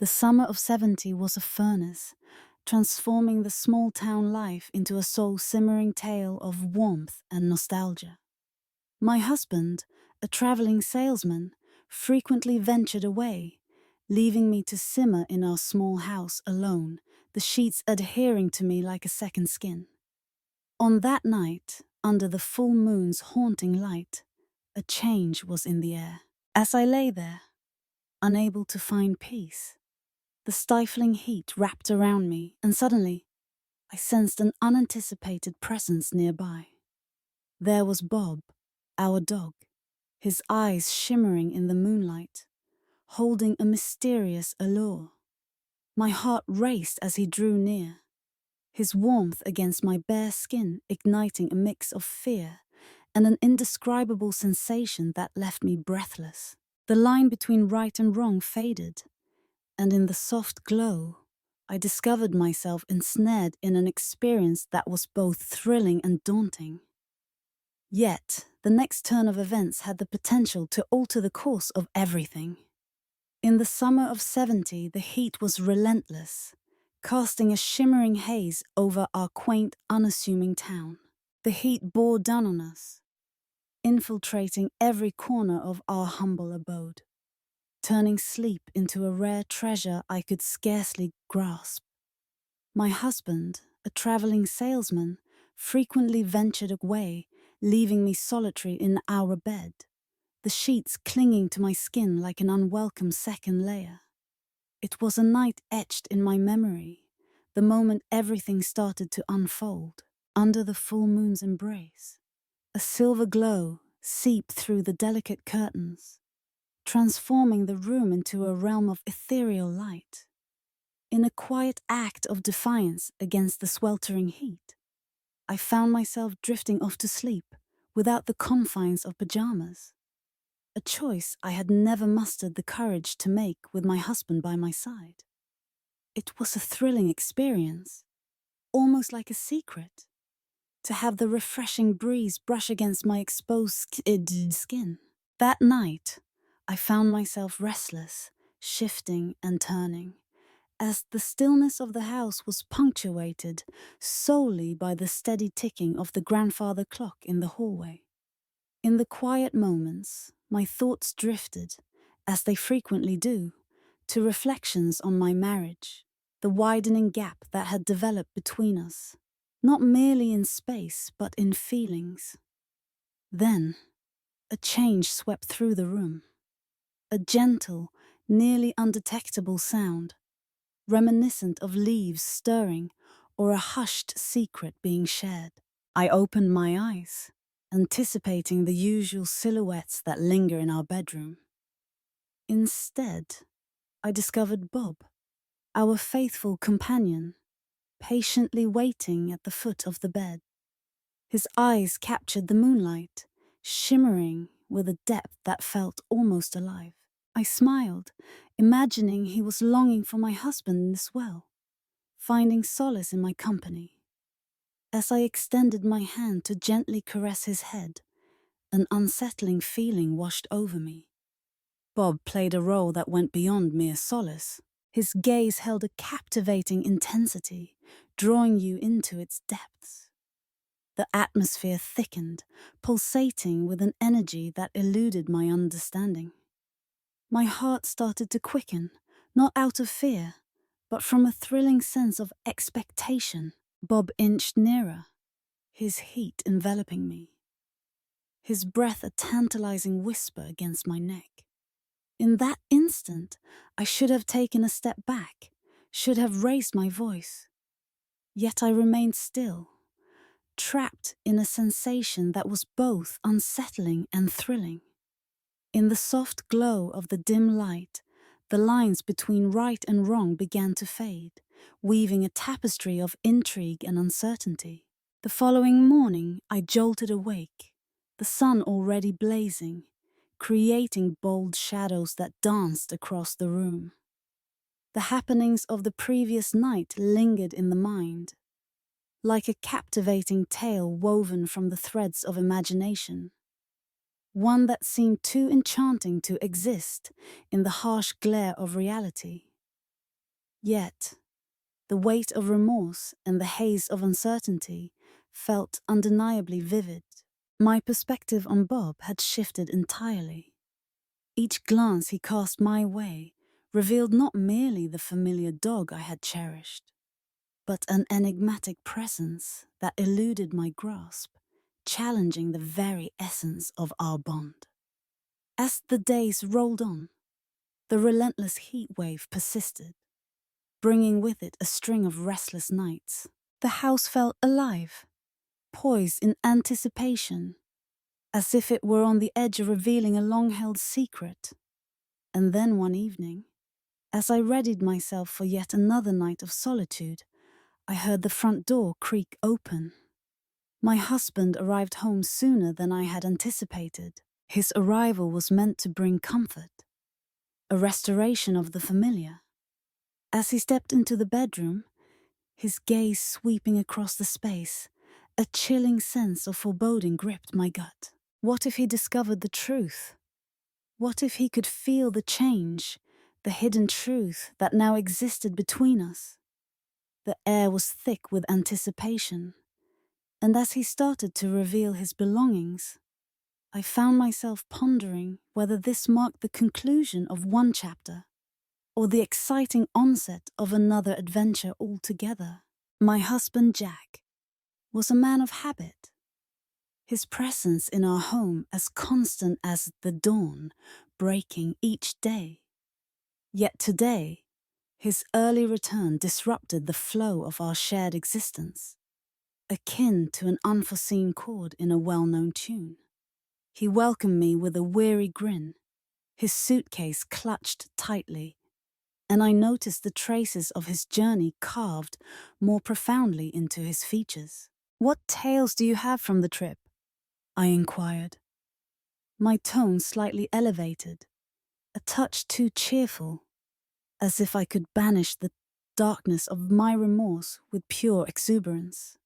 The summer of 70 was a furnace, transforming the small town life into a soul-simmering tale of warmth and nostalgia. My husband, a traveling salesman, frequently ventured away, leaving me to simmer in our small house alone, the sheets adhering to me like a second skin. On that night, under the full moon's haunting light, a change was in the air. As I lay there, unable to find peace, the stifling heat wrapped around me, and suddenly, I sensed an unanticipated presence nearby. There was Bob, our dog, his eyes shimmering in the moonlight, holding a mysterious allure. My heart raced as he drew near, his warmth against my bare skin igniting a mix of fear and an indescribable sensation that left me breathless. The line between right and wrong faded, and in the soft glow, I discovered myself ensnared in an experience that was both thrilling and daunting. Yet, the next turn of events had the potential to alter the course of everything. In the summer of 70, the heat was relentless, casting a shimmering haze over our quaint, unassuming town. The heat bore down on us, infiltrating every corner of our humble abode, turning sleep into a rare treasure I could scarcely grasp. My husband, a traveling salesman, frequently ventured away, leaving me solitary in our bed, the sheets clinging to my skin like an unwelcome second layer. It was a night etched in my memory, the moment everything started to unfold. Under the full moon's embrace, a silver glow seeped through the delicate curtains, transforming the room into a realm of ethereal light. In a quiet act of defiance against the sweltering heat, I found myself drifting off to sleep without the confines of pajamas, a choice I had never mustered the courage to make with my husband by my side. It was a thrilling experience, almost like a secret, to have the refreshing breeze brush against my exposed skin. That night, I found myself restless, shifting and turning, as the stillness of the house was punctuated solely by the steady ticking of the grandfather clock in the hallway. In the quiet moments, my thoughts drifted, as they frequently do, to reflections on my marriage, the widening gap that had developed between us, not merely in space but in feelings. Then, a change swept through the room, a gentle, nearly undetectable sound, reminiscent of leaves stirring or a hushed secret being shared. I opened my eyes, anticipating the usual silhouettes that linger in our bedroom. Instead, I discovered Bob, our faithful companion, patiently waiting at the foot of the bed. His eyes captured the moonlight, shimmering with a depth that felt almost alive. I smiled, imagining he was longing for my husband as well, finding solace in my company. As I extended my hand to gently caress his head, an unsettling feeling washed over me. Bob played a role that went beyond mere solace. His gaze held a captivating intensity, drawing you into its depths. The atmosphere thickened, pulsating with an energy that eluded my understanding. My heart started to quicken, not out of fear, but from a thrilling sense of expectation. Bob inched nearer, his heat enveloping me, his breath a tantalizing whisper against my neck. In that instant, I should have taken a step back, should have raised my voice. Yet I remained still, trapped in a sensation that was both unsettling and thrilling. In the soft glow of the dim light, the lines between right and wrong began to fade, weaving a tapestry of intrigue and uncertainty. The following morning, I jolted awake, the sun already blazing, creating bold shadows that danced across the room. The happenings of the previous night lingered in the mind, like a captivating tale woven from the threads of imagination, one that seemed too enchanting to exist in the harsh glare of reality. Yet, the weight of remorse and the haze of uncertainty felt undeniably vivid. My perspective on Bob had shifted entirely. Each glance he cast my way revealed not merely the familiar dog I had cherished, but an enigmatic presence that eluded my grasp, challenging the very essence of our bond. As the days rolled on, the relentless heat wave persisted, bringing with it a string of restless nights. The house felt alive, poised in anticipation, as if it were on the edge of revealing a long-held secret. And then one evening, as I readied myself for yet another night of solitude, I heard the front door creak open. My husband arrived home sooner than I had anticipated. His arrival was meant to bring comfort, a restoration of the familiar. As he stepped into the bedroom, his gaze sweeping across the space, a chilling sense of foreboding gripped my gut. What if he discovered the truth? What if he could feel the change, the hidden truth that now existed between us? The air was thick with anticipation, and as he started to reveal his belongings, I found myself pondering whether this marked the conclusion of one chapter or the exciting onset of another adventure altogether. My husband, Jack, was a man of habit, his presence in our home as constant as the dawn, breaking each day. Yet today, his early return disrupted the flow of our shared existence, akin to an unforeseen chord in a well-known tune. He welcomed me with a weary grin, his suitcase clutched tightly, and I noticed the traces of his journey carved more profoundly into his features. "What tales do you have from the trip?" I inquired, my tone slightly elevated, a touch too cheerful, as if I could banish the darkness of my remorse with pure exuberance.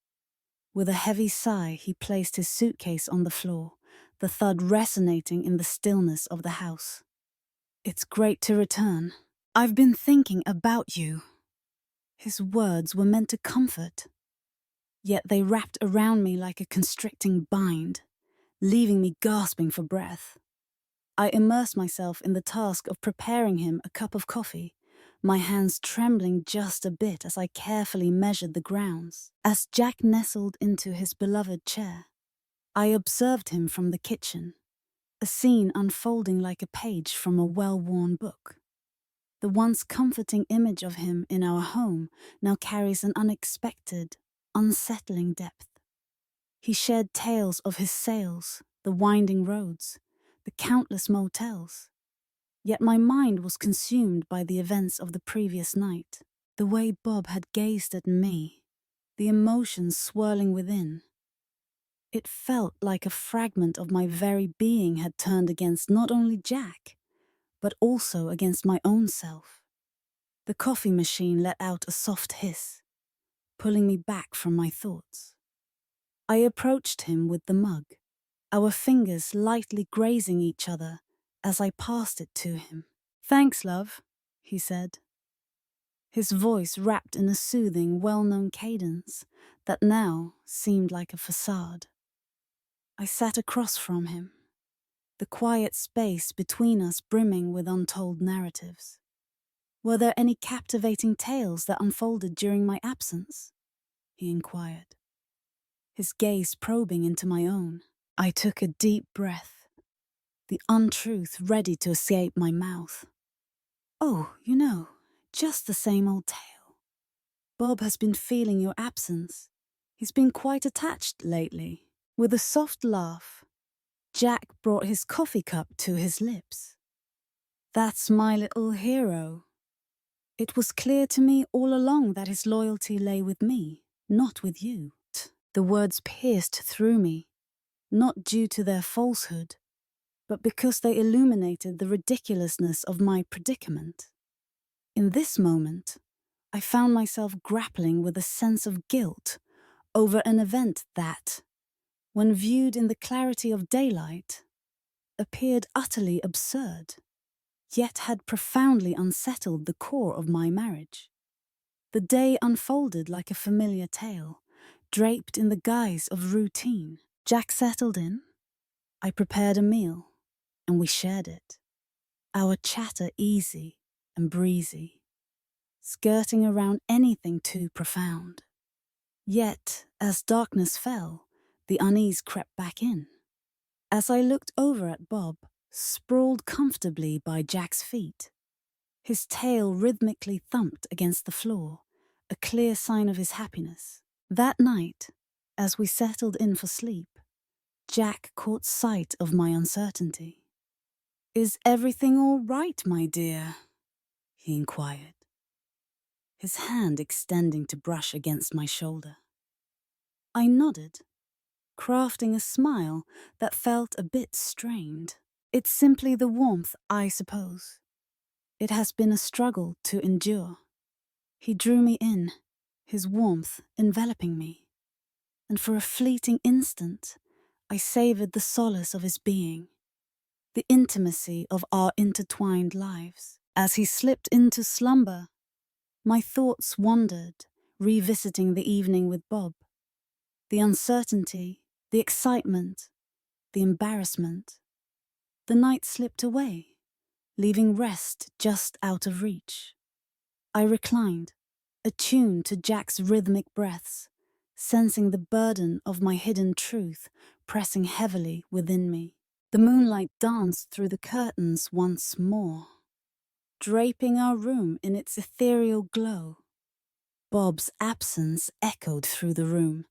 With a heavy sigh, he placed his suitcase on the floor, the thud resonating in the stillness of the house. "It's great to return. I've been thinking about you." His words were meant to comfort, yet they wrapped around me like a constricting bind, leaving me gasping for breath. I immersed myself in the task of preparing him a cup of coffee, my hands trembling just a bit as I carefully measured the grounds. As Jack nestled into his beloved chair, I observed him from the kitchen, a scene unfolding like a page from a well-worn book. The once comforting image of him in our home now carries an unexpected, unsettling depth. He shared tales of his sails, the winding roads, the countless motels. Yet my mind was consumed by the events of the previous night. The way Bob had gazed at me, the emotions swirling within. It felt like a fragment of my very being had turned against not only Jack, but also against my own self. The coffee machine let out a soft hiss, pulling me back from my thoughts. I approached him with the mug, our fingers lightly grazing each other as I passed it to him. "Thanks, love," he said, his voice wrapped in a soothing, well-known cadence that now seemed like a facade. I sat across from him, the quiet space between us brimming with untold narratives. "Were there any captivating tales that unfolded during my absence?" he inquired, his gaze probing into my own. I took a deep breath, the untruth ready to escape my mouth. "Oh, just the same old tale. Bob has been feeling your absence. He's been quite attached lately." With a soft laugh, Jack brought his coffee cup to his lips. "That's my little hero. It was clear to me all along that his loyalty lay with me, not with you." The words pierced through me, not due to their falsehood, but because they illuminated the ridiculousness of my predicament. In this moment, I found myself grappling with a sense of guilt over an event that, when viewed in the clarity of daylight, appeared utterly absurd, yet had profoundly unsettled the core of my marriage. The day unfolded like a familiar tale, draped in the guise of routine. Jack settled in. I prepared a meal, and we shared it. Our chatter easy and breezy, skirting around anything too profound. Yet, as darkness fell, the unease crept back in. As I looked over at Bob, sprawled comfortably by Jack's feet, his tail rhythmically thumped against the floor, a clear sign of his happiness. That night, as we settled in for sleep, Jack caught sight of my uncertainty. "Is everything all right, my dear?" he inquired, his hand extending to brush against my shoulder. I nodded, crafting a smile that felt a bit strained. "It's simply the warmth, I suppose. It has been a struggle to endure." He drew me in, his warmth enveloping me, and for a fleeting instant, I savored the solace of his being, the intimacy of our intertwined lives. As he slipped into slumber, my thoughts wandered, revisiting the evening with Bob. The uncertainty, the excitement, the embarrassment. The night slipped away, leaving rest just out of reach. I reclined, attuned to Jack's rhythmic breaths, sensing the burden of my hidden truth pressing heavily within me. The moonlight danced through the curtains once more, draping our room in its ethereal glow. Bob's absence echoed through the room,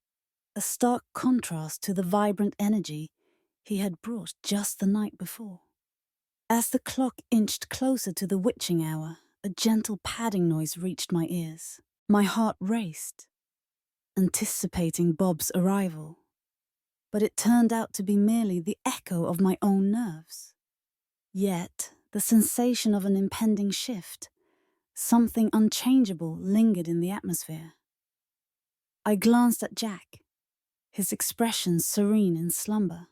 a stark contrast to the vibrant energy he had brought just the night before. As the clock inched closer to the witching hour, a gentle padding noise reached my ears. My heart raced, anticipating Bob's arrival, but it turned out to be merely the echo of my own nerves. Yet, the sensation of an impending shift, something unchangeable, lingered in the atmosphere. I glanced at Jack, his expression serene in slumber,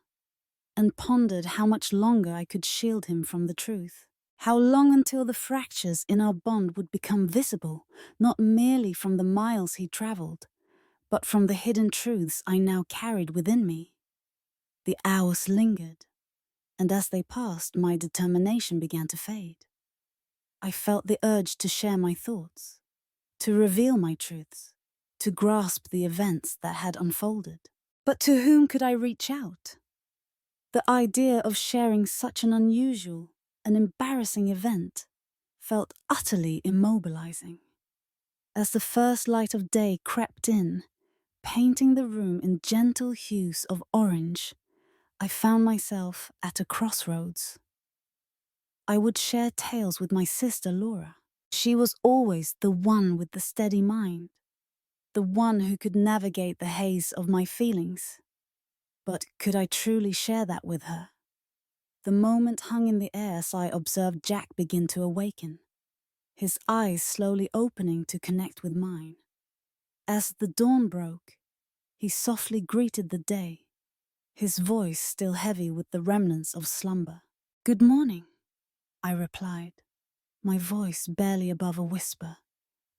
and pondered how much longer I could shield him from the truth. How long until the fractures in our bond would become visible, not merely from the miles he traveled, but from the hidden truths I now carried within me. The hours lingered, and as they passed, my determination began to fade. I felt the urge to share my thoughts, to reveal my truths, to grasp the events that had unfolded. But to whom could I reach out? The idea of sharing such an unusual, an embarrassing event felt utterly immobilizing. As the first light of day crept in, painting the room in gentle hues of orange, I found myself at a crossroads. I would share tales with my sister Laura. She was always the one with the steady mind, the one who could navigate the haze of my feelings. But could I truly share that with her? The moment hung in the air as I observed Jack begin to awaken, his eyes slowly opening to connect with mine. As the dawn broke, he softly greeted the day, his voice still heavy with the remnants of slumber. "Good morning," I replied, my voice barely above a whisper,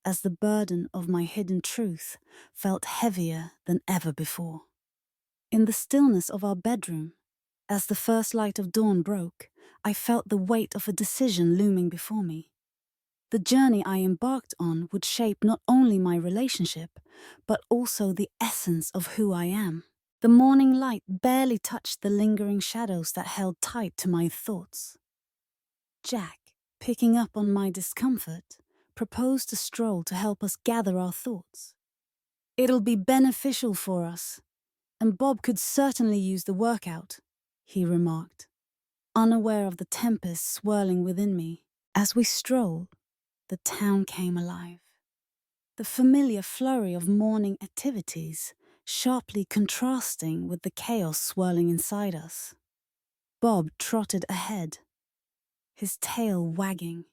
as the burden of my hidden truth felt heavier than ever before. In the stillness of our bedroom, as the first light of dawn broke, I felt the weight of a decision looming before me. The journey I embarked on would shape not only my relationship, but also the essence of who I am. The morning light barely touched the lingering shadows that held tight to my thoughts. Jack, picking up on my discomfort, proposed a stroll to help us gather our thoughts. "It'll be beneficial for us, and Bob could certainly use the workout," he remarked, unaware of the tempest swirling within me. As we strolled, the town came alive. The familiar flurry of morning activities sharply contrasting with the chaos swirling inside us. Bob trotted ahead, his tail wagging,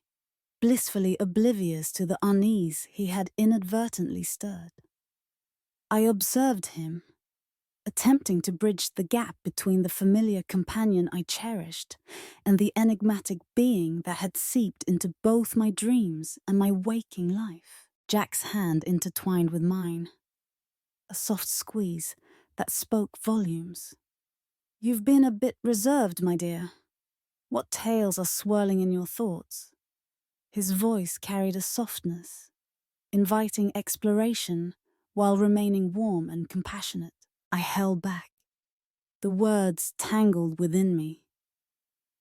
blissfully oblivious to the unease he had inadvertently stirred. I observed him, attempting to bridge the gap between the familiar companion I cherished and the enigmatic being that had seeped into both my dreams and my waking life. Jack's hand intertwined with mine, a soft squeeze that spoke volumes. "You've been a bit reserved, my dear. What tales are swirling in your thoughts?" His voice carried a softness, inviting exploration while remaining warm and compassionate. I held back, the words tangled within me.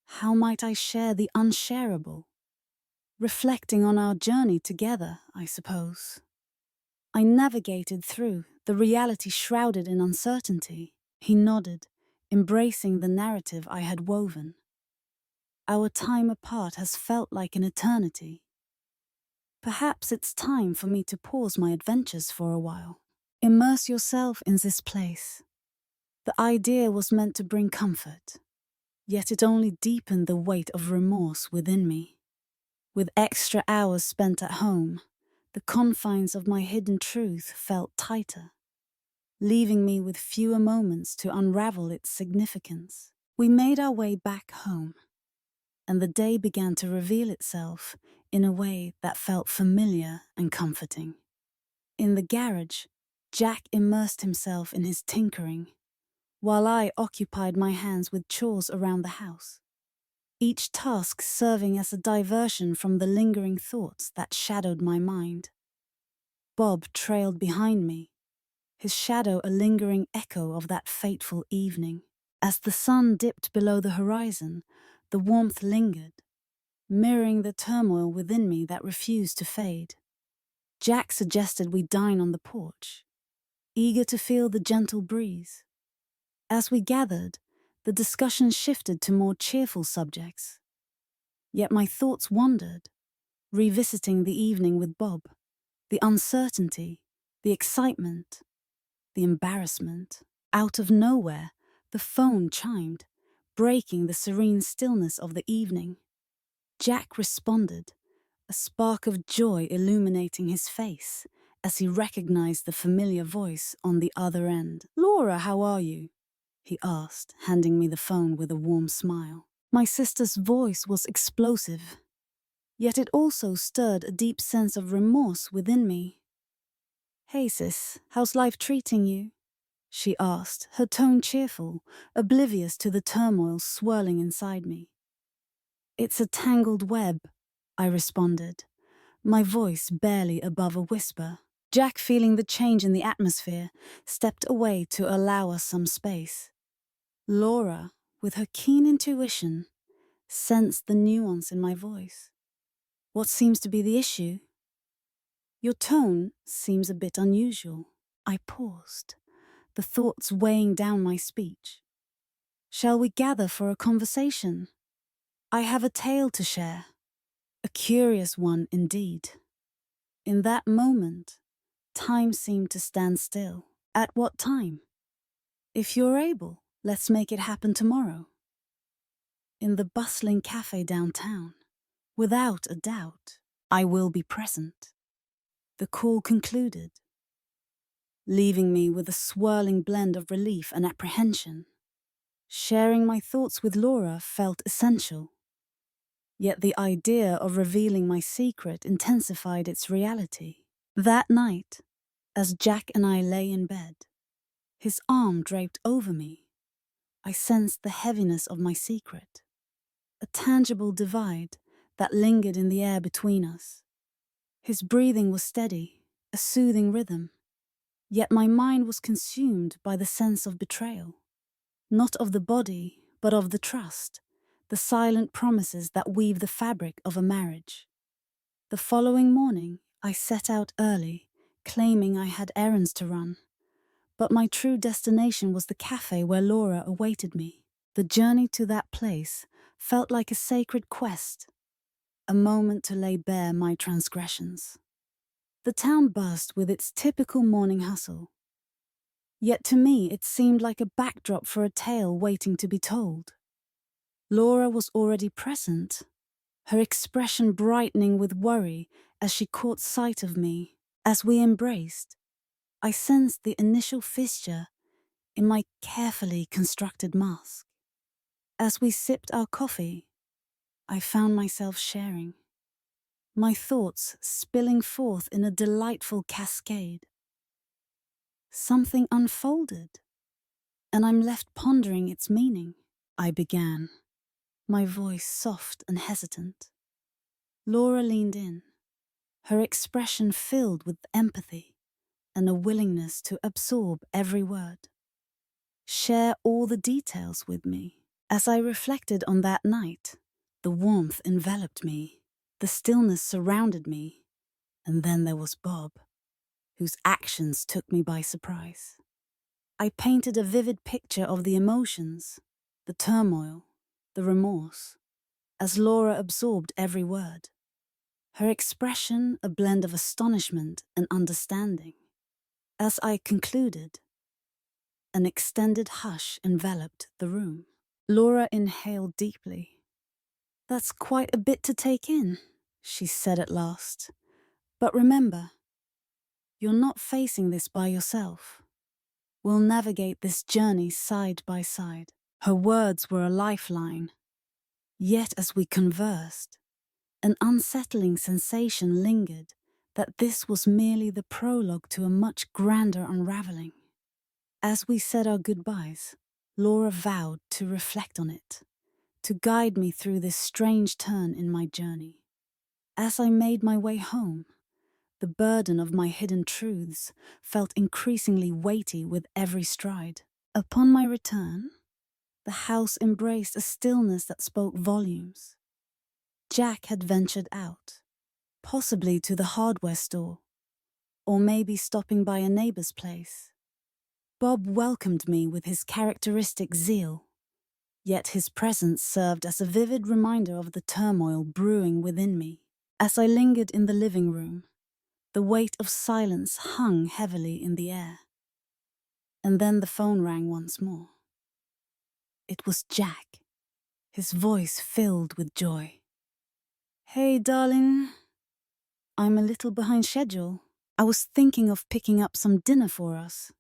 How might I share the unshareable? Reflecting on our journey together, I suppose. I navigated through, the reality shrouded in uncertainty. He nodded, embracing the narrative I had woven. Our time apart has felt like an eternity. Perhaps it's time for me to pause my adventures for a while. Immerse yourself in this place. The idea was meant to bring comfort, yet it only deepened the weight of remorse within me. With extra hours spent at home, the confines of my hidden truth felt tighter, leaving me with fewer moments to unravel its significance. We made our way back home, and the day began to reveal itself in a way that felt familiar and comforting. In the garage, Jack immersed himself in his tinkering, while I occupied my hands with chores around the house, each task serving as a diversion from the lingering thoughts that shadowed my mind. Bob trailed behind me, his shadow a lingering echo of that fateful evening. As the sun dipped below the horizon, the warmth lingered, mirroring the turmoil within me that refused to fade. Jack suggested we dine on the porch, eager to feel the gentle breeze. As we gathered, the discussion shifted to more cheerful subjects. Yet my thoughts wandered, revisiting the evening with Bob, the uncertainty, the excitement, the embarrassment. Out of nowhere, the phone chimed, breaking the serene stillness of the evening. Jack responded, a spark of joy illuminating his face as he recognized the familiar voice on the other end. "Laura, how are you?" he asked, handing me the phone with a warm smile. My sister's voice was explosive, yet it also stirred a deep sense of remorse within me. "Hey sis, how's life treating you?" she asked, her tone cheerful, oblivious to the turmoil swirling inside me. "It's a tangled web," I responded, my voice barely above a whisper. Jack, feeling the change in the atmosphere, stepped away to allow us some space. Laura, with her keen intuition, sensed the nuance in my voice. "What seems to be the issue?" "Your tone seems a bit unusual." I paused, the thoughts weighing down my speech. "Shall we gather for a conversation? I have a tale to share, a curious one indeed." In that moment, time seemed to stand still. "At what time?" "If you're able, let's make it happen tomorrow." In the bustling cafe downtown, without a doubt, I will be present. The call concluded, leaving me with a swirling blend of relief and apprehension. Sharing my thoughts with Laura felt essential, yet the idea of revealing my secret intensified its reality. That night, as Jack and I lay in bed, his arm draped over me, I sensed the heaviness of my secret, a tangible divide that lingered in the air between us. His breathing was steady, a soothing rhythm, yet my mind was consumed by the sense of betrayal, not of the body, but of the trust, the silent promises that weave the fabric of a marriage. The following morning, I set out early, claiming I had errands to run, but my true destination was the cafe where Laura awaited me. The journey to that place felt like a sacred quest, a moment to lay bare my transgressions. The town buzzed with its typical morning hustle, yet to me it seemed like a backdrop for a tale waiting to be told. Laura was already present, her expression brightening with worry as she caught sight of me. As we embraced, I sensed the initial fissure in my carefully constructed mask. As we sipped our coffee, I found myself sharing. my thoughts spilling forth in a delightful cascade. Something unfolded, and I'm left pondering its meaning. I began, my voice soft and hesitant. Laura leaned in, her expression filled with empathy and a willingness to absorb every word. Share all the details with me. As I reflected on that night, the warmth enveloped me, the stillness surrounded me, and then there was Bob, whose actions took me by surprise. I painted a vivid picture of the emotions, the turmoil, the remorse, as Laura absorbed every word. Her expression a blend of astonishment and understanding. As I concluded, an extended hush enveloped the room. Laura inhaled deeply. "That's quite a bit to take in," she said at last. "But remember, you're not facing this by yourself. We'll navigate this journey side by side." Her words were a lifeline. Yet as we conversed, an unsettling sensation lingered that this was merely the prologue to a much grander unraveling. As we said our goodbyes, Laura vowed to reflect on it, to guide me through this strange turn in my journey. As I made my way home, the burden of my hidden truths felt increasingly weighty with every stride. Upon my return, the house embraced a stillness that spoke volumes. Jack had ventured out, possibly to the hardware store, or maybe stopping by a neighbor's place. Bob welcomed me with his characteristic zeal, yet his presence served as a vivid reminder of the turmoil brewing within me. As I lingered in the living room, the weight of silence hung heavily in the air. And then the phone rang once more. It was Jack, his voice filled with joy. "Hey, darling. I'm a little behind schedule. I was thinking of picking up some dinner for us.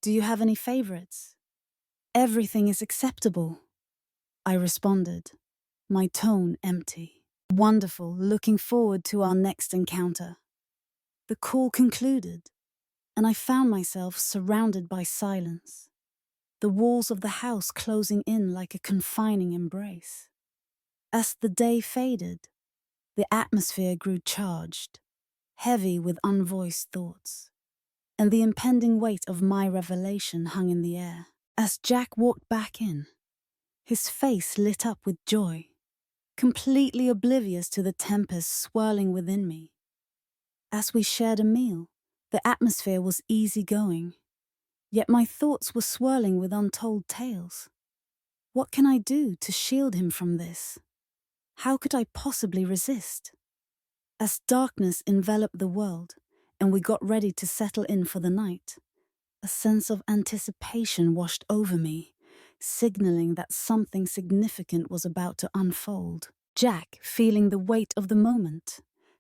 Do you have any favorites?" "Everything is acceptable," I responded, my tone empty. "Wonderful, looking forward to our next encounter." The call concluded, and I found myself surrounded by silence, the walls of the house closing in like a confining embrace. As the day faded, the atmosphere grew charged, heavy with unvoiced thoughts, and the impending weight of my revelation hung in the air. As Jack walked back in, his face lit up with joy, completely oblivious to the tempest swirling within me. As we shared a meal, the atmosphere was easygoing, yet my thoughts were swirling with untold tales. What can I do to shield him from this? How could I possibly resist? As darkness enveloped the world and we got ready to settle in for the night, a sense of anticipation washed over me, signaling that something significant was about to unfold. Jack, feeling the weight of the moment,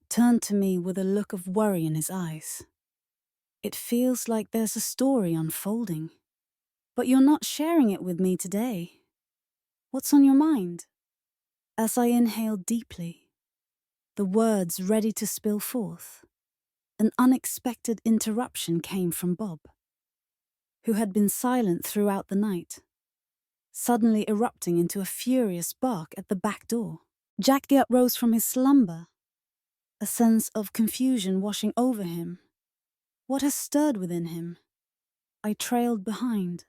turned to me with a look of worry in his eyes. "It feels like there's a story unfolding, but you're not sharing it with me today. What's on your mind?" As I inhaled deeply, the words ready to spill forth, an unexpected interruption came from Bob, who had been silent throughout the night, suddenly erupting into a furious bark at the back door. Jack rose from his slumber, a sense of confusion washing over him. What has stirred within him? I trailed behind,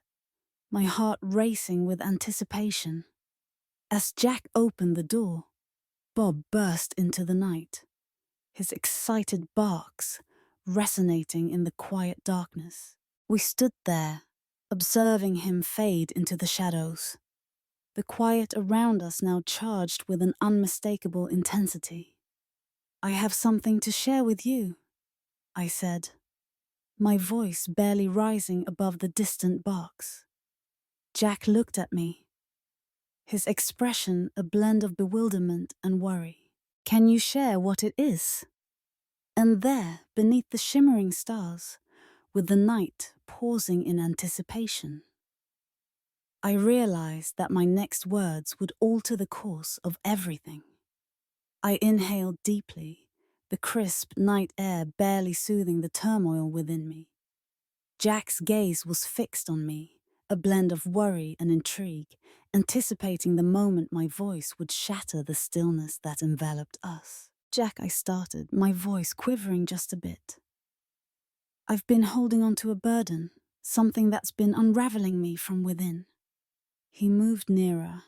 my heart racing with anticipation. As Jack opened the door, Bob burst into the night, his excited barks resonating in the quiet darkness. We stood there, observing him fade into the shadows, the quiet around us now charged with an unmistakable intensity. "I have something to share with you," I said, my voice barely rising above the distant barks. Jack looked at me, his expression a blend of bewilderment and worry. "Can you share what it is?" And there, beneath the shimmering stars, with the night pausing in anticipation, I realized that my next words would alter the course of everything. I inhaled deeply, the crisp night air barely soothing the turmoil within me. Jack's gaze was fixed on me, a blend of worry and intrigue, anticipating the moment my voice would shatter the stillness that enveloped us. "Jack," I started, my voice quivering just a bit. "I've been holding on to a burden, something that's been unraveling me from within." He moved nearer,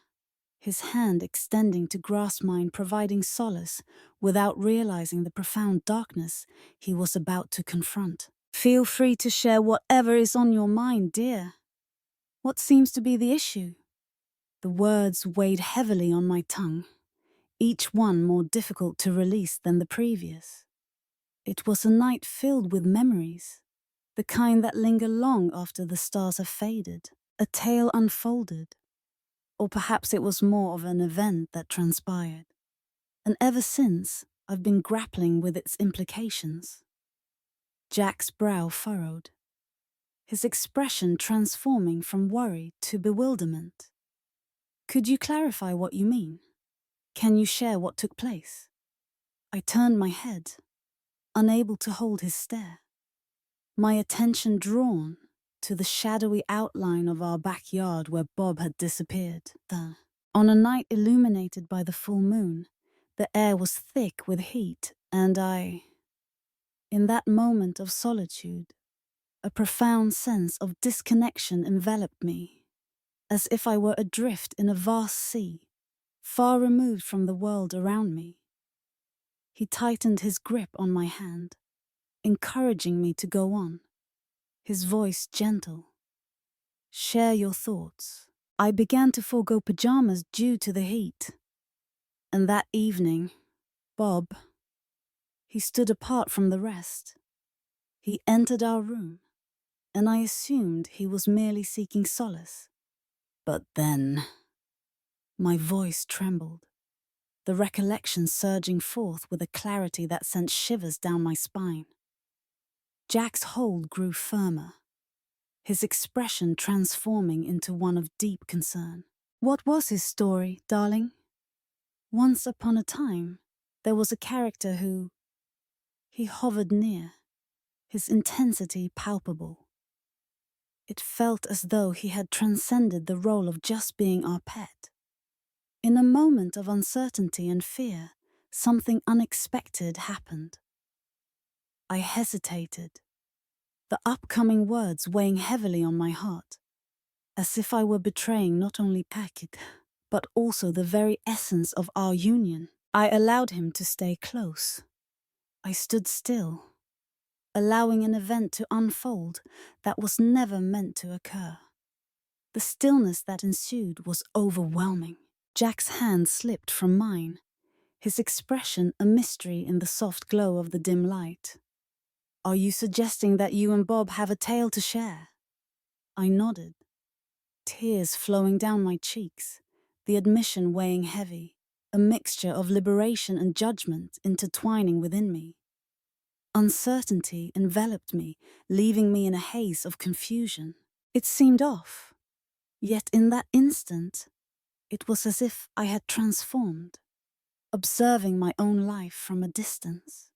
his hand extending to grasp mine, providing solace without realizing the profound darkness he was about to confront. "Feel free to share whatever is on your mind, dear. What seems to be the issue?" The words weighed heavily on my tongue, each one more difficult to release than the previous. It was a night filled with memories, the kind that linger long after the stars have faded. A tale unfolded, or perhaps it was more of an event that transpired. And ever since, I've been grappling with its implications. Jack's brow furrowed, his expression transforming from worry to bewilderment. "Could you clarify what you mean? Can you share what took place?" I turned my head, unable to hold his stare, my attention drawn to the shadowy outline of our backyard where Bob had disappeared. On a night illuminated by the full moon, the air was thick with heat, and in that moment of solitude, a profound sense of disconnection enveloped me, as if I were adrift in a vast sea, far removed from the world around me. He tightened his grip on my hand, encouraging me to go on, his voice gentle. "Share your thoughts." I began to forego pajamas due to the heat. And that evening, Bob, he stood apart from the rest. He entered our room, and I assumed he was merely seeking solace. But then, my voice trembled, the recollection surging forth with a clarity that sent shivers down my spine. Jack's hold grew firmer, his expression transforming into one of deep concern. "What was his story, darling?" "Once upon a time, there was a character who..." He hovered near, his intensity palpable. It felt as though he had transcended the role of just being our pet. In a moment of uncertainty and fear, something unexpected happened. I hesitated, the upcoming words weighing heavily on my heart, as if I were betraying not only Packet, but also the very essence of our union. I allowed him to stay close. I stood still, allowing an event to unfold that was never meant to occur. The stillness that ensued was overwhelming. Jack's hand slipped from mine, his expression a mystery in the soft glow of the dim light. "Are you suggesting that you and Bob have a tale to share?" I nodded, tears flowing down my cheeks, the admission weighing heavy, a mixture of liberation and judgment intertwining within me. Uncertainty enveloped me, leaving me in a haze of confusion. It seemed off, yet in that instant, it was as if I had transformed, observing my own life from a distance.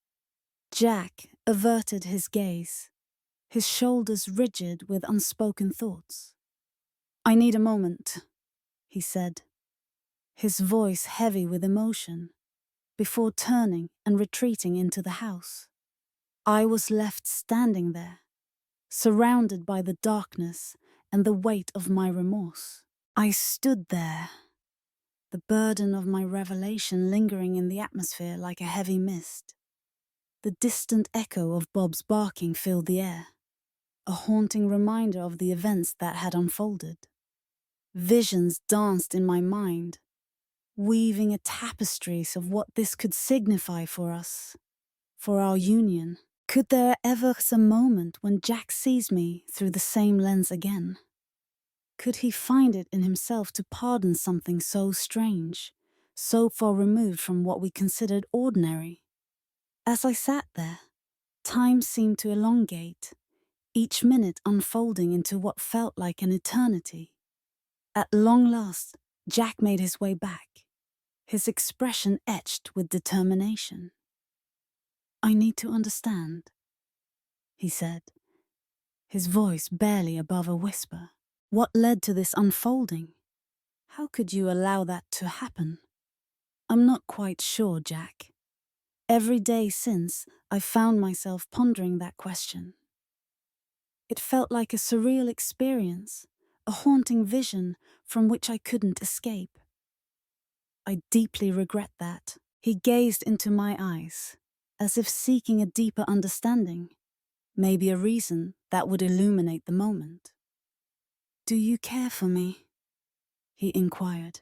Jack averted his gaze, his shoulders rigid with unspoken thoughts. "I need a moment," he said, his voice heavy with emotion, before turning and retreating into the house. I was left standing there, surrounded by the darkness and the weight of my remorse. I stood there, the burden of my revelation lingering in the atmosphere like a heavy mist. The distant echo of Bob's barking filled the air, a haunting reminder of the events that had unfolded. Visions danced in my mind, weaving a tapestry of what this could signify for us, for our union. Could there ever be a moment when Jack sees me through the same lens again? Could he find it in himself to pardon something so strange, so far removed from what we considered ordinary? As I sat there, time seemed to elongate, each minute unfolding into what felt like an eternity. At long last, Jack made his way back, his expression etched with determination. "I need to understand," he said, his voice barely above a whisper. "What led to this unfolding? How could you allow that to happen?" "I'm not quite sure, Jack. Every day since, I've found myself pondering that question. It felt like a surreal experience, a haunting vision from which I couldn't escape. I deeply regret that." He gazed into my eyes, as if seeking a deeper understanding, maybe a reason that would illuminate the moment. "Do you care for me?" he inquired,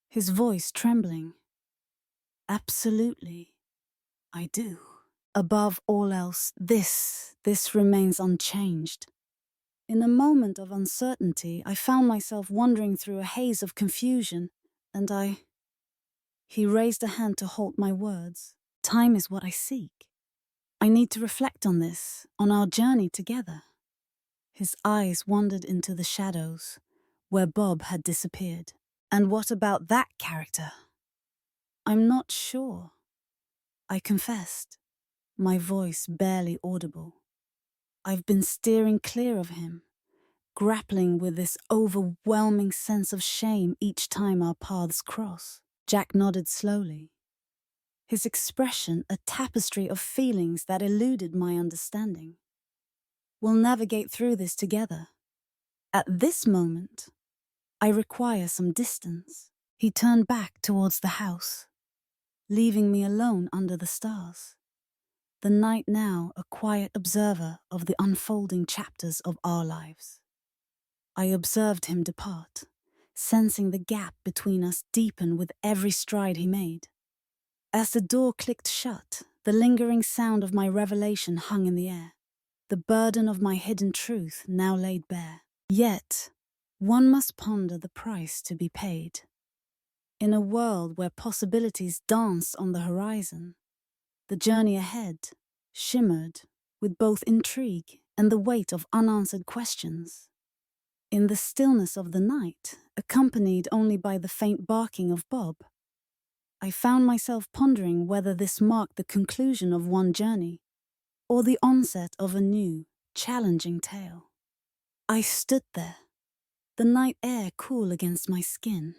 his voice trembling. "Absolutely, I do. Above all else, this remains unchanged." In a moment of uncertainty, I found myself wandering through a haze of confusion, and He raised a hand to halt my words. "Time is what I seek. I need to reflect on this, on our journey together." His eyes wandered into the shadows, where Bob had disappeared. "And what about that character?" "I'm not sure," I confessed, my voice barely audible. "I've been steering clear of him, grappling with this overwhelming sense of shame each time our paths cross." Jack nodded slowly, his expression a tapestry of feelings that eluded my understanding. "We'll navigate through this together. At this moment, I require some distance." He turned back towards the house, leaving me alone under the stars. The night now a quiet observer of the unfolding chapters of our lives. I observed him depart, sensing the gap between us deepen with every stride he made. As the door clicked shut, the lingering sound of my revelation hung in the air, the burden of my hidden truth now laid bare. Yet, one must ponder the price to be paid. In a world where possibilities danced on the horizon, the journey ahead shimmered with both intrigue and the weight of unanswered questions. In the stillness of the night, accompanied only by the faint barking of Bob, I found myself pondering whether this marked the conclusion of one journey or the onset of a new, challenging tale. I stood there, the night air cool against my skin,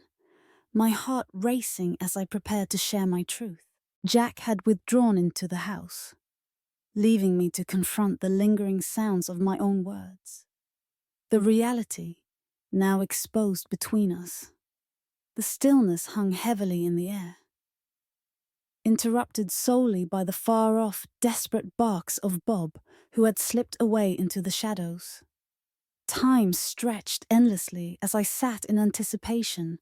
my heart racing as I prepared to share my truth. Jack had withdrawn into the house, leaving me to confront the lingering sounds of my own words. The reality, now exposed between us. The stillness hung heavily in the air, interrupted solely by the far-off, desperate barks of Bob, who had slipped away into the shadows. Time stretched endlessly as I sat in anticipation,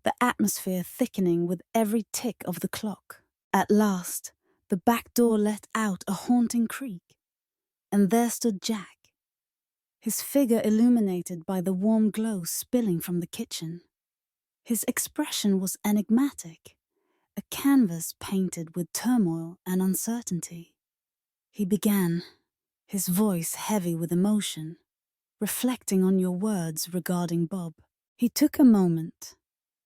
the atmosphere thickening with every tick of the clock. At last, the back door let out a haunting creak, and there stood Jack, his figure illuminated by the warm glow spilling from the kitchen. His expression was enigmatic, a canvas painted with turmoil and uncertainty. He began, his voice heavy with emotion, reflecting on your words regarding Bob. He took a moment,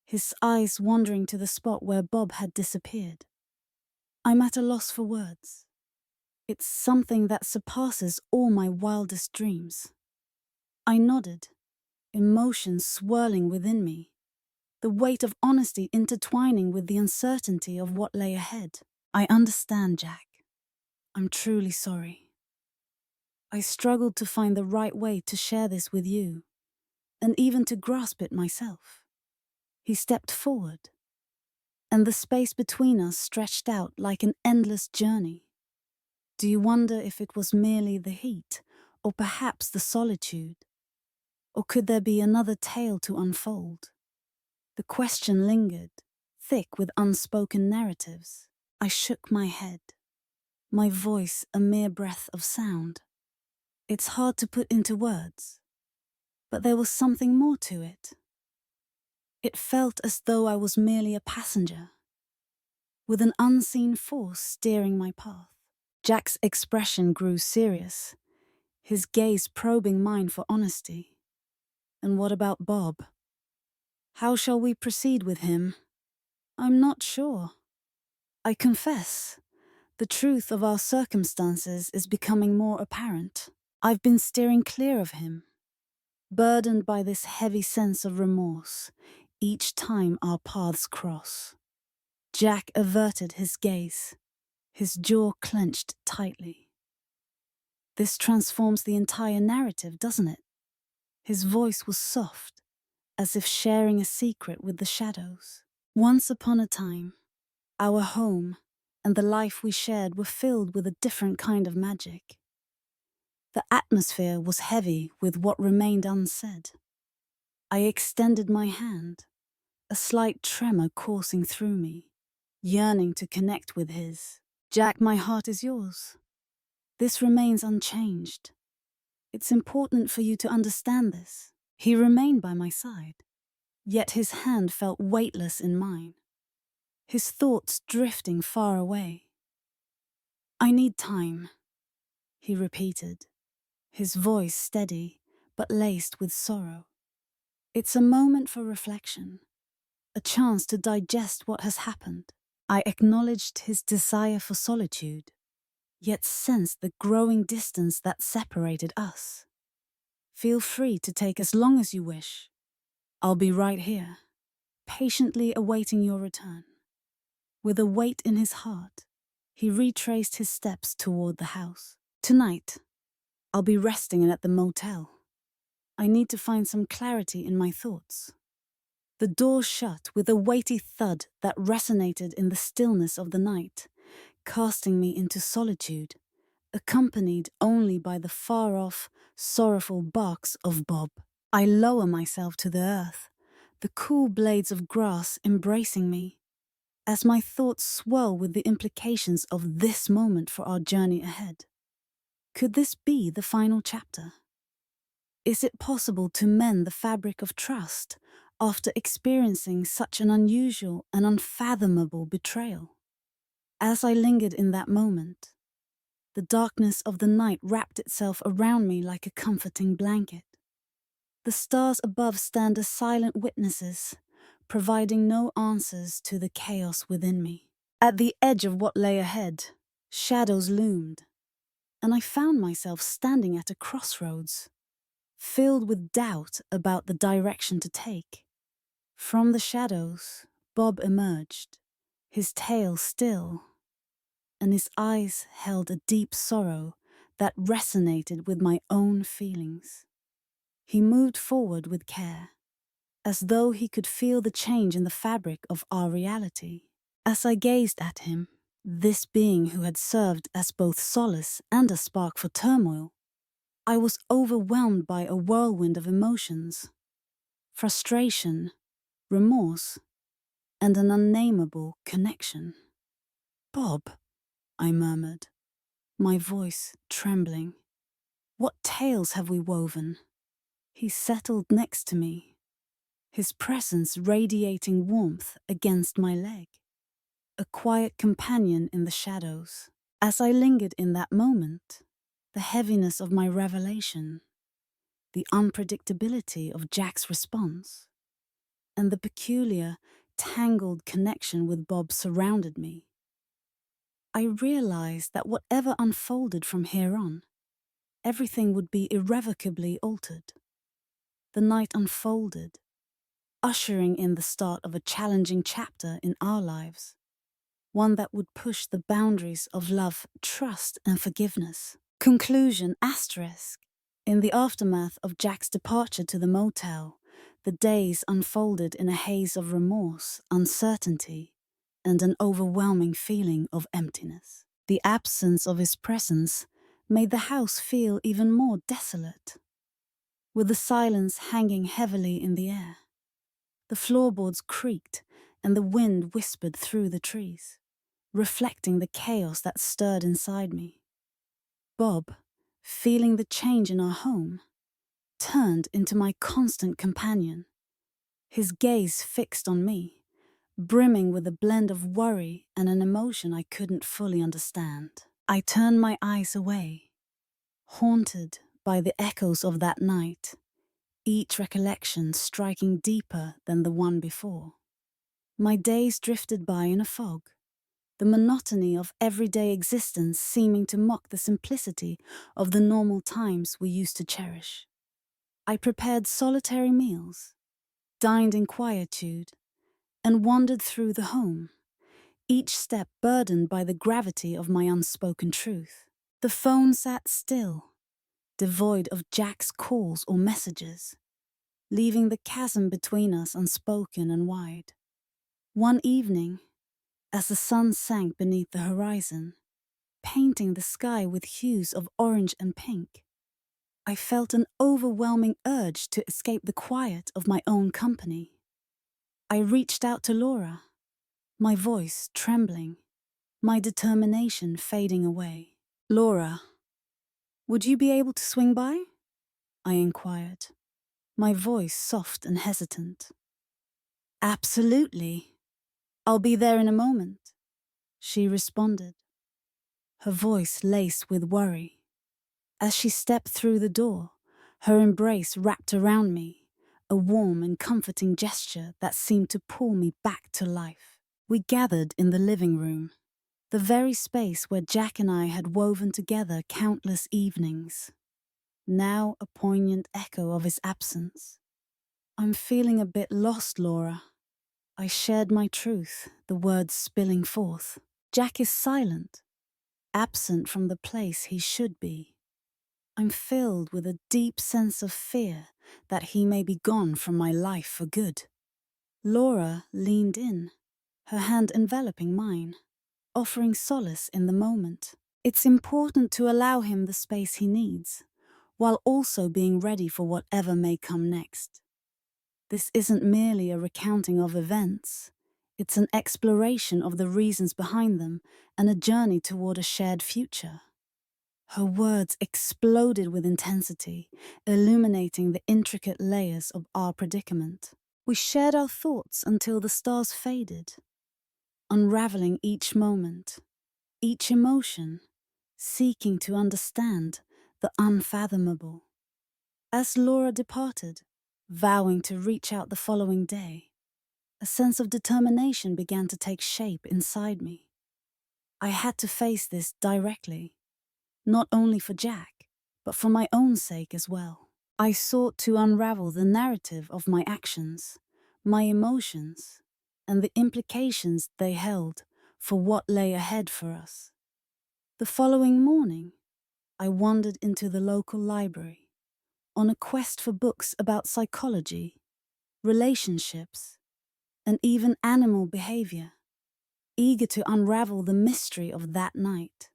his eyes wandering to the spot where Bob had disappeared. "I'm at a loss for words. It's something that surpasses all my wildest dreams." I nodded, emotions swirling within me, the weight of honesty intertwining with the uncertainty of what lay ahead. "I understand, Jack. I'm truly sorry. I struggled to find the right way to share this with you, and even to grasp it myself." He stepped forward, and the space between us stretched out like an endless journey. "Do you wonder if it was merely the heat, or perhaps the solitude? Or could there be another tale to unfold?" The question lingered, thick with unspoken narratives. I shook my head, my voice a mere breath of sound. It's hard to put into words, but there was something more to it. It felt as though I was merely a passenger, with an unseen force steering my path. Jack's expression grew serious, his gaze probing mine for honesty. "And what about Bob? How shall we proceed with him?" I'm not sure. I confess, the truth of our circumstances is becoming more apparent. I've been steering clear of him, burdened by this heavy sense of remorse each time our paths cross. Jack averted his gaze, his jaw clenched tightly. This transforms the entire narrative, doesn't it? His voice was soft, as if sharing a secret with the shadows. Once upon a time, our home and the life we shared were filled with a different kind of magic. The atmosphere was heavy with what remained unsaid. I extended my hand, a slight tremor coursing through me, yearning to connect with his. Jack, my heart is yours. This remains unchanged. It's important for you to understand this. He remained by my side, yet his hand felt weightless in mine, his thoughts drifting far away. I need time, he repeated, his voice steady but laced with sorrow. It's a moment for reflection, a chance to digest what has happened. I acknowledged his desire for solitude, yet sensed the growing distance that separated us. Feel free to take as long as you wish. I'll be right here, patiently awaiting your return. With a weight in his heart, he retraced his steps toward the house. Tonight, I'll be resting at the motel. I need to find some clarity in my thoughts. The door shut with a weighty thud that resonated in the stillness of the night, casting me into solitude, accompanied only by the far-off, sorrowful barks of Bob. I lower myself to the earth, the cool blades of grass embracing me, as my thoughts swirl with the implications of this moment for our journey ahead. Could this be the final chapter? Is it possible to mend the fabric of trust after experiencing such an unusual and unfathomable betrayal? As I lingered in that moment, the darkness of the night wrapped itself around me like a comforting blanket. The stars above stand as silent witnesses, providing no answers to the chaos within me. At the edge of what lay ahead, shadows loomed, and I found myself standing at a crossroads, filled with doubt about the direction to take. From the shadows, Bob emerged, his tail still, and his eyes held a deep sorrow that resonated with my own feelings. He moved forward with care, as though he could feel the change in the fabric of our reality. As I gazed at him, this being who had served as both solace and a spark for turmoil, I was overwhelmed by a whirlwind of emotions: frustration, remorse, and an unnameable connection. "Bob," I murmured, my voice trembling. "What tales have we woven?" He settled next to me, his presence radiating warmth against my leg, a quiet companion in the shadows. As I lingered in that moment, the heaviness of my revelation, the unpredictability of Jack's response, and the peculiar, tangled connection with Bob surrounded me. I realized that whatever unfolded from here on, everything would be irrevocably altered. The night unfolded, ushering in the start of a challenging chapter in our lives, one that would push the boundaries of love, trust, and forgiveness. Conclusion asterisk. In the aftermath of Jack's departure to the motel, the days unfolded in a haze of remorse, uncertainty, and an overwhelming feeling of emptiness. The absence of his presence made the house feel even more desolate, with the silence hanging heavily in the air. The floorboards creaked and the wind whispered through the trees, reflecting the chaos that stirred inside me. Bob, feeling the change in our home, turned into my constant companion, his gaze fixed on me, brimming with a blend of worry and an emotion I couldn't fully understand. I turned my eyes away, haunted by the echoes of that night, each recollection striking deeper than the one before. My days drifted by in a fog, the monotony of everyday existence seeming to mock the simplicity of the normal times we used to cherish. I prepared solitary meals, dined in quietude, and wandered through the home, each step burdened by the gravity of my unspoken truth. The phone sat still, devoid of Jack's calls or messages, leaving the chasm between us unspoken and wide. One evening, as the sun sank beneath the horizon, painting the sky with hues of orange and pink, I felt an overwhelming urge to escape the quiet of my own company. I reached out to Laura, my voice trembling, my determination fading away. "Laura, would you be able to swing by?" I inquired, my voice soft and hesitant. "Absolutely. I'll be there in a moment," she responded, her voice laced with worry. As she stepped through the door, her embrace wrapped around me, a warm and comforting gesture that seemed to pull me back to life. We gathered in the living room, the very space where Jack and I had woven together countless evenings, now a poignant echo of his absence. "I'm feeling a bit lost, Laura." I shared my truth, the words spilling forth. Jack is silent, absent from the place he should be. I'm filled with a deep sense of fear that he may be gone from my life for good. Laura leaned in, her hand enveloping mine, offering solace in the moment. "It's important to allow him the space he needs, while also being ready for whatever may come next. This isn't merely a recounting of events. It's an exploration of the reasons behind them and a journey toward a shared future." Her words exploded with intensity, illuminating the intricate layers of our predicament. We shared our thoughts until the stars faded, unraveling each moment, each emotion, seeking to understand the unfathomable. As Laura departed, vowing to reach out the following day, a sense of determination began to take shape inside me. I had to face this directly, not only for Jack, but for my own sake as well. I sought to unravel the narrative of my actions, my emotions, and the implications they held for what lay ahead for us. The following morning, I wandered into the local library, on a quest for books about psychology, relationships, and even animal behavior, eager to unravel the mystery of that night.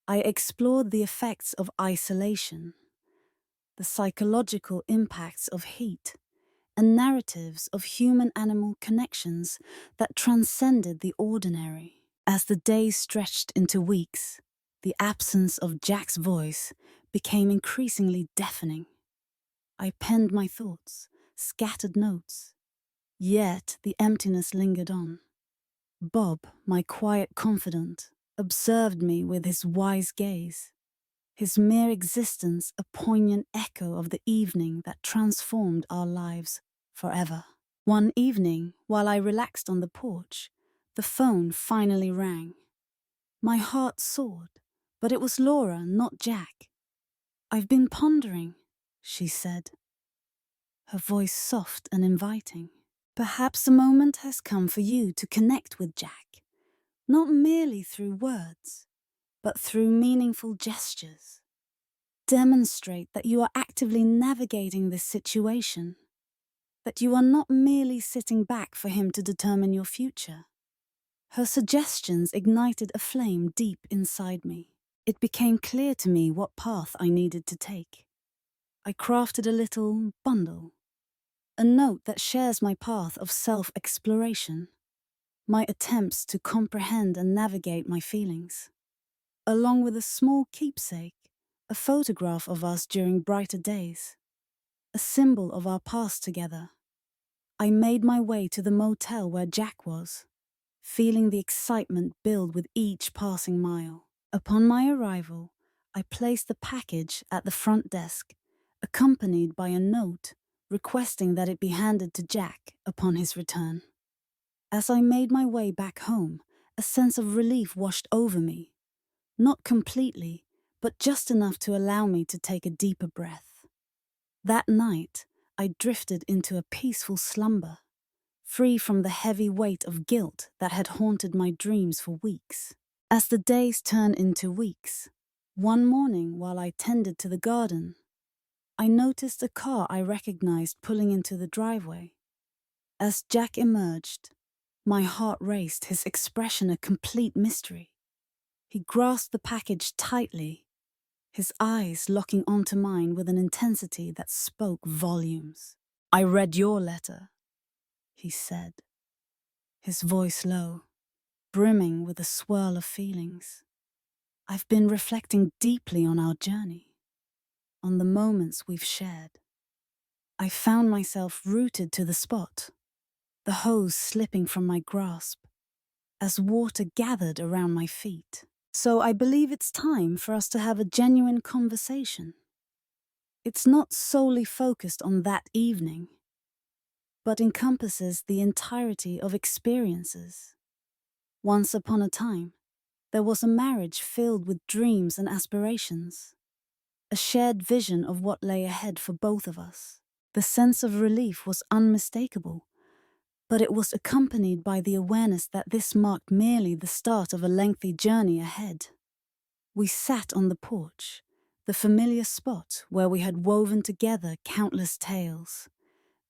I explored the effects of isolation, the psychological impacts of heat, and narratives of human-animal connections that transcended the ordinary. As the days stretched into weeks, the absence of Jack's voice became increasingly deafening. I penned my thoughts, scattered notes, yet the emptiness lingered on. Bob, my quiet confidant, observed me with his wise gaze, his mere existence a poignant echo of the evening that transformed our lives forever. One evening, while I relaxed on the porch, the phone finally rang. My heart soared, but it was Laura, not Jack. "I've been pondering," she said, her voice soft and inviting. "Perhaps the moment has come for you to connect with Jack, not merely through words, but through meaningful gestures. Demonstrate that you are actively navigating this situation, that you are not merely sitting back for him to determine your future." Her suggestions ignited a flame deep inside me. It became clear to me what path I needed to take. I crafted a little bundle, a note that shares my path of self-exploration, my attempts to comprehend and navigate my feelings, along with a small keepsake, a photograph of us during brighter days, a symbol of our past together. I made my way to the motel where Jack was, feeling the excitement build with each passing mile. Upon my arrival, I placed the package at the front desk, accompanied by a note requesting that it be handed to Jack upon his return. As I made my way back home, a sense of relief washed over me. Not completely, but just enough to allow me to take a deeper breath. That night, I drifted into a peaceful slumber, free from the heavy weight of guilt that had haunted my dreams for weeks. As the days turned into weeks, one morning while I tended to the garden, I noticed a car I recognized pulling into the driveway. As Jack emerged, my heart raced, his expression a complete mystery. He grasped the package tightly, his eyes locking onto mine with an intensity that spoke volumes. "I read your letter," he said, his voice low, brimming with a swirl of feelings. "I've been reflecting deeply on our journey, on the moments we've shared. I found myself rooted to the spot, the hose slipping from my grasp as water gathered around my feet. So I believe it's time for us to have a genuine conversation. It's not solely focused on that evening, but encompasses the entirety of experiences. Once upon a time, there was a marriage filled with dreams and aspirations, a shared vision of what lay ahead for both of us. The sense of relief was unmistakable, but it was accompanied by the awareness that this marked merely the start of a lengthy journey ahead. We sat on the porch, the familiar spot where we had woven together countless tales,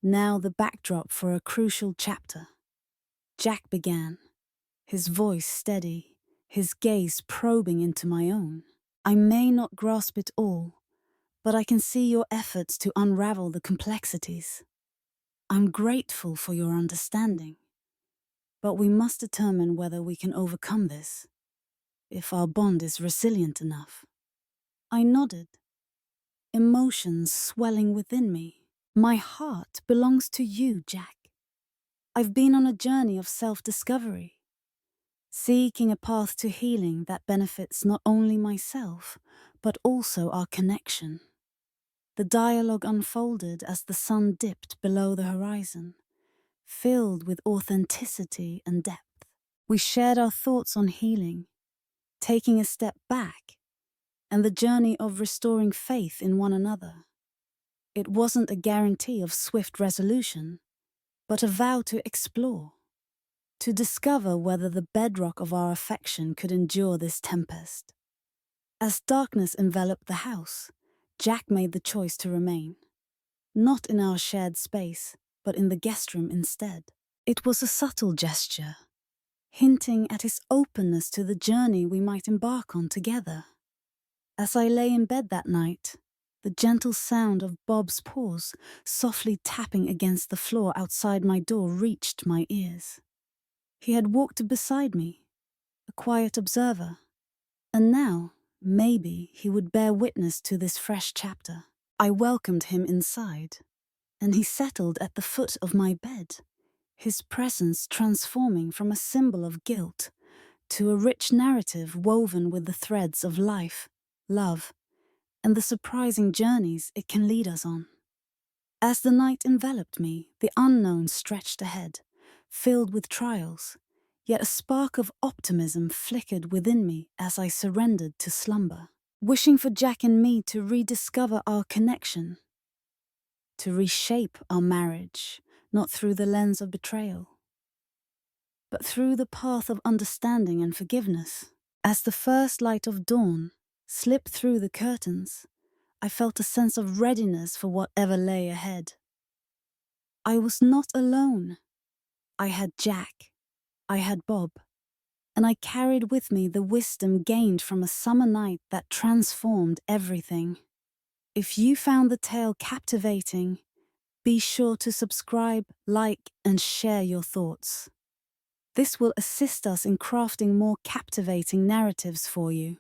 now the backdrop for a crucial chapter. Jack began, his voice steady, his gaze probing into my own. "I may not grasp it all, but I can see your efforts to unravel the complexities. I'm grateful for your understanding, but we must determine whether we can overcome this, if our bond is resilient enough." I nodded, emotions swelling within me. "My heart belongs to you, Jack. I've been on a journey of self-discovery, seeking a path to healing that benefits not only myself, but also our connection." The dialogue unfolded as the sun dipped below the horizon, filled with authenticity and depth. We shared our thoughts on healing, taking a step back, and the journey of restoring faith in one another. It wasn't a guarantee of swift resolution, but a vow to explore, to discover whether the bedrock of our affection could endure this tempest. As darkness enveloped the house, Jack made the choice to remain, not in our shared space, but in the guest room instead. It was a subtle gesture, hinting at his openness to the journey we might embark on together. As I lay in bed that night, the gentle sound of Bob's paws softly tapping against the floor outside my door reached my ears. He had walked beside me, a quiet observer, and now, maybe, he would bear witness to this fresh chapter. I welcomed him inside, and he settled at the foot of my bed, his presence transforming from a symbol of guilt to a rich narrative woven with the threads of life, love, and the surprising journeys it can lead us on. As the night enveloped me, the unknown stretched ahead, filled with trials, yet a spark of optimism flickered within me as I surrendered to slumber, wishing for Jack and me to rediscover our connection, to reshape our marriage, not through the lens of betrayal, but through the path of understanding and forgiveness. As the first light of dawn slipped through the curtains, I felt a sense of readiness for whatever lay ahead. I was not alone. I had Jack, I had Bob, and I carried with me the wisdom gained from a summer night that transformed everything. If you found the tale captivating, be sure to subscribe, like, and share your thoughts. This will assist us in crafting more captivating narratives for you.